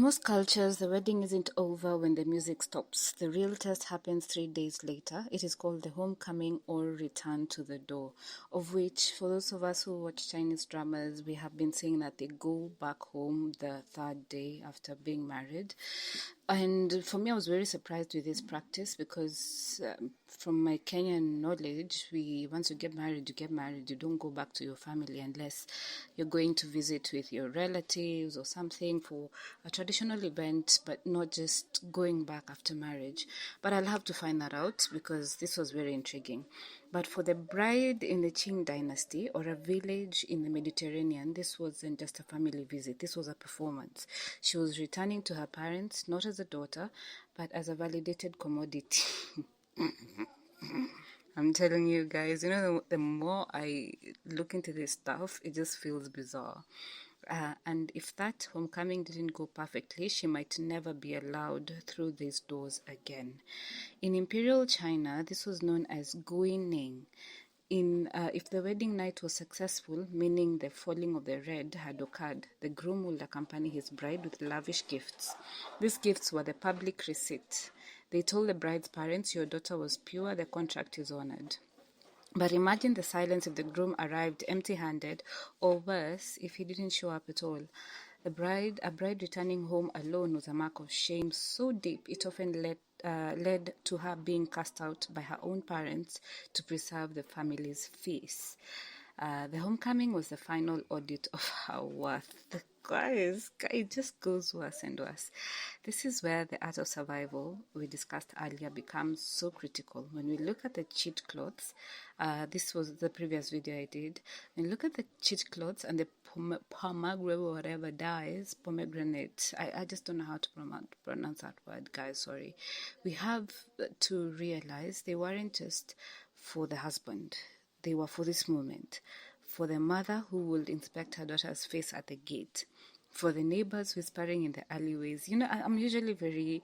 In most cultures, the wedding isn't over when the music stops. The real test happens 3 days later. It is called the homecoming or return to the door, of which, for those of us who watch Chinese dramas, we have been saying that they go back home the third day after being married. And for me, I was very surprised with this practice because from my Kenyan knowledge, once you get married, you get married. You don't go back to your family unless you're going to visit with your relatives or something for a traditional event, but not just going back after marriage. But I'll have to find that out because this was very intriguing. But for the bride in the Qing Dynasty or a village in the Mediterranean, this wasn't just a family visit. This was a performance. She was returning to her parents, not as a daughter, but as a validated commodity. I'm telling you guys, the more I look into this stuff, it just feels bizarre. And if that homecoming didn't go perfectly, she might never be allowed through these doors again. In Imperial China, this was known as guining. If the wedding night was successful, meaning the falling of the red had occurred, the groom would accompany his bride with lavish gifts. These gifts were the public receipt. They told the bride's parents, your daughter was pure, the contract is honored. But imagine the silence if the groom arrived empty-handed, or worse, if he didn't show up at all. A bride returning home alone was a mark of shame so deep it often led to her being cast out by her own parents to preserve the family's face. The homecoming was the final audit of her worth. Guys, it just goes worse and worse. This is where the art of survival we discussed earlier becomes so critical. When we look at the cheat cloths, this was the previous video I did. When you look at the cheat cloths and the pomegranate, I just don't know how to pronounce that word, guys, sorry. We have to realize they weren't just for the husband. They were for this moment, for the mother who would inspect her daughter's face at the gate, for the neighbors whispering in the alleyways. I'm usually very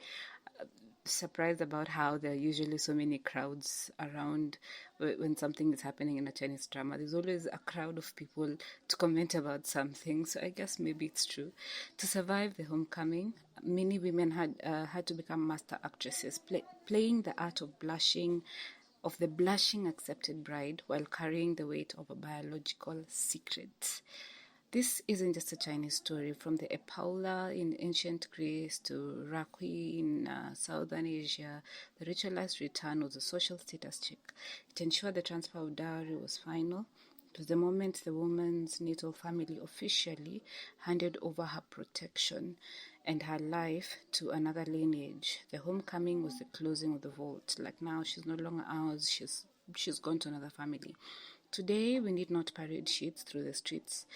surprised about how there are usually so many crowds around when something is happening in a Chinese drama. There's always a crowd of people to comment about something, so I guess maybe it's true. To survive the homecoming, many women had to become master actresses, playing the art of the blushing accepted bride while carrying the weight of a biological secret. This isn't just a Chinese story. From the Epaula in ancient Greece to Rakui in southern Asia, the ritualized return was a social status check. It ensured the transfer of dowry was final. It was the moment the woman's natal family officially handed over her protection and her life to another lineage. The homecoming was the closing of the vault. Like now, she's no longer ours. She's gone to another family. Today, we need not parade sheets through the streets,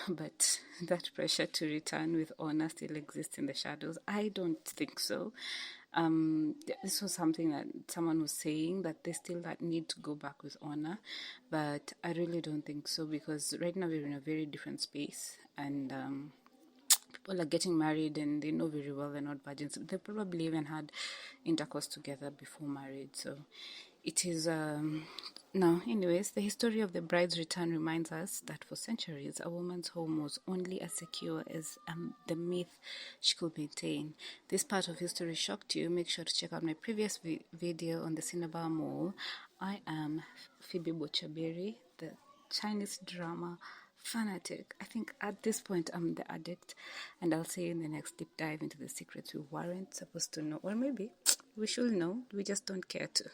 but that pressure to return with honor still exists in the shadows. I don't think so. This was something that someone was saying, that they still that need to go back with honor, but I really don't think so, because right now we're in a very different space, and people are getting married and they know very well they're not virgins. They probably even had intercourse together before marriage, so it is now, anyways, the history of the bride's return reminds us that for centuries, a woman's home was only as secure as the myth she could maintain. This part of history shocked you? Make sure to check out my previous video on the Cinnabar Mall. I am Phoebe Bochaberi, the Chinese drama fanatic. I think at this point I'm the addict, and I'll see you in the next deep dive into the secrets we weren't supposed to know, or maybe we should know, we just don't care to.